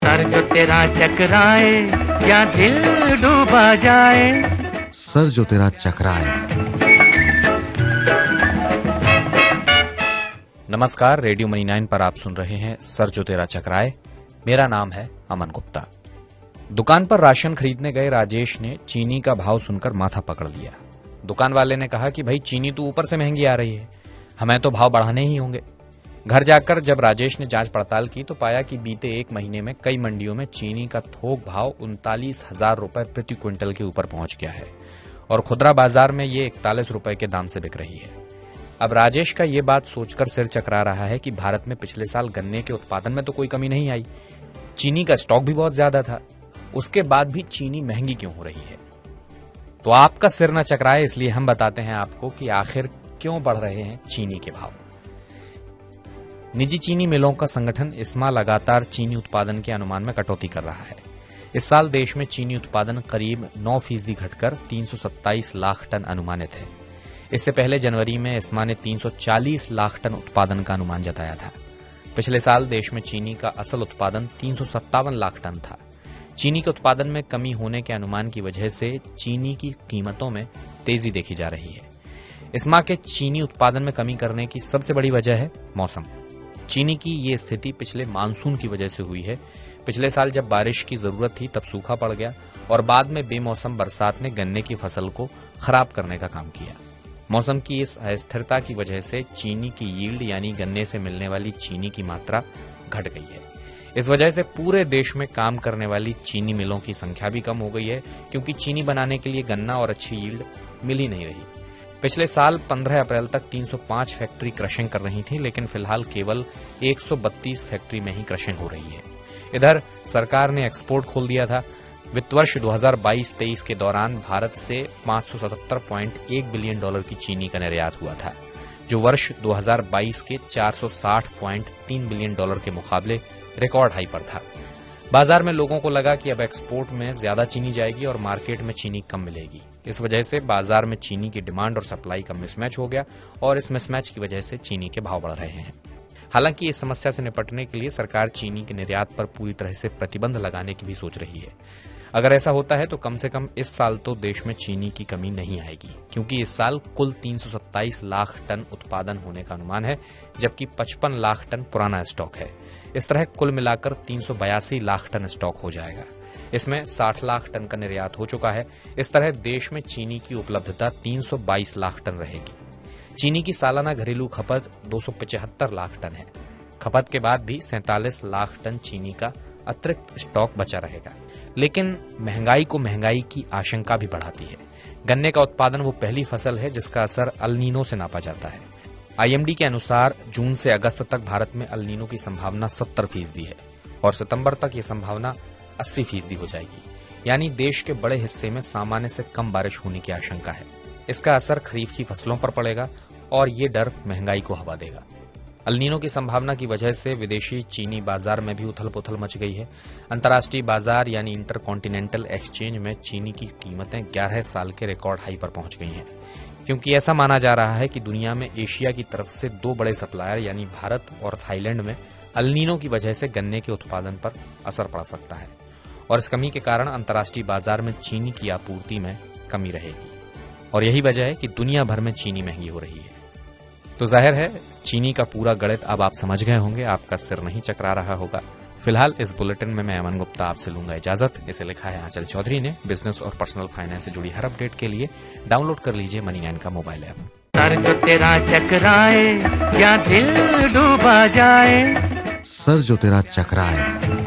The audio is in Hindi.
सर जो तेरा चकराए या दिल डूबा जाए, सर जो तेरा चकराए। नमस्कार, रेडियो मनी 9 पर आप सुन रहे हैं सर जो तेरा चकराए। मेरा नाम है अमन गुप्ता। दुकान पर राशन खरीदने गए राजेश ने चीनी का भाव सुनकर माथा पकड़ लिया। दुकान वाले ने कहा कि भाई चीनी तो ऊपर से महंगी आ रही है, हमें तो भाव बढ़ाने ही होंगे। घर जाकर जब राजेश ने जांच पड़ताल की तो पाया कि बीते एक महीने में कई मंडियों में चीनी का थोक भाव 39,000 रुपए प्रति क्विंटल के ऊपर पहुंच गया है और खुदरा बाजार में ये 41 रुपए के दाम से बिक रही है। अब राजेश का ये बात सोचकर सिर चकरा रहा है कि भारत में पिछले साल गन्ने के उत्पादन में तो कोई कमी नहीं आई, चीनी का स्टॉक भी बहुत ज्यादा था, उसके बाद भी चीनी महंगी क्यों हो रही है। तो आपका सिर न चकराए इसलिए हम बताते हैं आपको कि आखिर क्यों बढ़ रहे हैं चीनी के भाव। निजी चीनी मिलों का संगठन इस्मा लगातार चीनी उत्पादन के अनुमान में कटौती कर रहा है। इस साल देश में चीनी उत्पादन करीब 9% घटकर 327 लाख टन अनुमानित है। इससे पहले जनवरी में इस्मा ने 340 लाख टन उत्पादन का अनुमान जताया था। पिछले साल देश में चीनी का असल उत्पादन 357 लाख टन था। चीनी के उत्पादन में कमी होने के अनुमान की वजह से चीनी की कीमतों में तेजी देखी जा रही है। इस्मा के चीनी उत्पादन में कमी करने की सबसे बड़ी वजह है मौसम। चीनी की ये स्थिति पिछले मानसून की वजह से हुई है। पिछले साल जब बारिश की जरूरत थी तब सूखा पड़ गया और बाद में बेमौसम बरसात ने गन्ने की फसल को खराब करने का काम किया। मौसम की इस अस्थिरता की वजह से चीनी की यील्ड यानी गन्ने से मिलने वाली चीनी की मात्रा घट गई है। इस वजह से पूरे देश में काम करने वाली चीनी मिलों की संख्या भी कम हो गई है, क्योंकि चीनी बनाने के लिए गन्ना और अच्छी यील्ड मिल ही नहीं रही। पिछले साल 15 अप्रैल तक 305 फैक्ट्री क्रशिंग कर रही थी, लेकिन फिलहाल केवल 132 फैक्ट्री में ही क्रशिंग हो रही है। इधर सरकार ने एक्सपोर्ट खोल दिया था। वित्त वर्ष 2022-23 के दौरान भारत से 577.1 बिलियन डॉलर की चीनी का निर्यात हुआ था, जो वर्ष 2022 के 460.3 बिलियन डॉलर के मुकाबले रिकॉर्ड हाई पर था। बाजार में लोगों को लगा कि अब एक्सपोर्ट में ज्यादा चीनी जाएगी और मार्केट में चीनी कम मिलेगी। इस वजह से बाजार में चीनी की डिमांड और सप्लाई का मिसमैच हो गया और इस मिसमैच की वजह से चीनी के भाव बढ़ रहे हैं। हालांकि इस समस्या से निपटने के लिए सरकार चीनी के निर्यात पर पूरी तरह से प्रतिबंध लगाने की भी सोच रही है। अगर ऐसा होता है तो कम से कम इस साल तो देश में चीनी की कमी नहीं आएगी, क्योंकि इस साल कुल 327 लाख टन उत्पादन होने का अनुमान है, जबकि 55 लाख टन पुराना स्टॉक है। इस तरह कुल मिलाकर 382 लाख टन स्टॉक हो जाएगा। इसमें 60 लाख टन का निर्यात हो चुका है। इस तरह देश में चीनी की उपलब्धता 322 लाख टन रहेगी। चीनी की सालाना घरेलू खपत 275 लाख टन है। खपत के बाद भी 47 लाख टन चीनी का अतिरिक्त स्टॉक बचा रहेगा। लेकिन महंगाई को महंगाई की आशंका भी बढ़ाती है। गन्ने का उत्पादन वो पहली फसल है जिसका असर अल नीनो से नापा जाता है। आईएमडी के अनुसार जून से अगस्त तक भारत में अल नीनो की संभावना 70% है और सितंबर तक ये संभावना 80% हो जाएगी। यानी देश के बड़े हिस्से में सामान्य से कम बारिश होने की आशंका है। इसका असर खरीफ की फसलों पर पड़ेगा और ये डर महंगाई को हवा देगा। अल नीनो की संभावना की वजह से विदेशी चीनी बाजार में भी उथल पुथल मच गई है। अंतर्राष्ट्रीय बाजार यानी इंटरकॉन्टिनेंटल एक्सचेंज में चीनी की कीमतें 11 साल के रिकॉर्ड हाई पर पहुंच गई हैं, क्योंकि ऐसा माना जा रहा है कि दुनिया में एशिया की तरफ से 2 बड़े सप्लायर यानी भारत और थाईलैंड में अल नीनो की वजह से गन्ने के उत्पादन पर असर पड़ सकता है और इस कमी के कारण अंतर्राष्ट्रीय बाजार में चीनी की आपूर्ति में कमी रहेगी और यही वजह है कि दुनिया भर में चीनी महंगी हो रही है। तो जाहिर है चीनी का पूरा गणित अब आप समझ गए होंगे, आपका सिर नहीं चकरा रहा होगा। फिलहाल इस बुलेटिन में मैं अमन गुप्ता आपसे लूंगा इजाजत। इसे लिखा है आंचल चौधरी ने। बिजनेस और पर्सनल फाइनेंस से जुड़ी हर अपडेट के लिए डाउनलोड कर लीजिए मनी 9 का मोबाइल ऐप। सर जो तेरा चकराए या दिल डूबा जाए, सर जो तेरा चकराए।